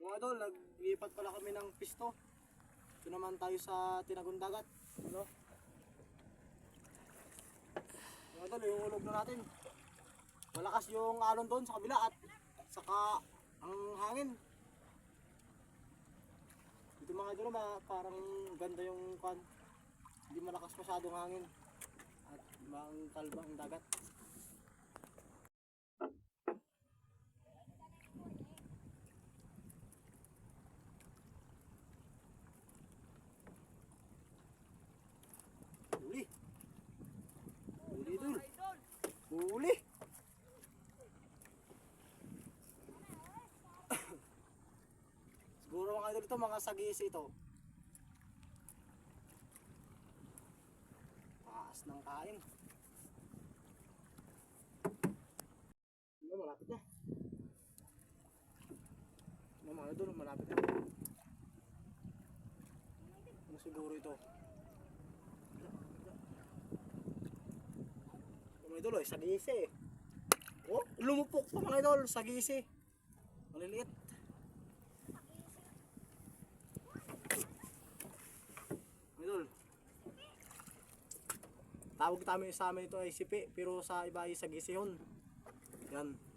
Mga idol, naglipat pala kami ng pisto. Ito naman tayo sa Tinagong Dagat. Ano? Mga idol, yung ulog na natin. Malakas yung alon doon sa kabila at saka ang hangin. Dito mga idol, parang ganda yung kan. Hindi malakas masyadong hangin. At mang kalba ang dagat. Huli. Huli idol. Huli. Siguro mga idol ito, mga sagisi ito. Taas ng kain. Ano, malapit na. Ano mga idol, malapit na. Ano siguro ito? Mga idol, sagisi eh. Oh, lumupok pa mga idol, sagisi. Maliliit. Idol. Tawag sa amin ito ay sipi, pero sa iba ay sagisi yun. Yan.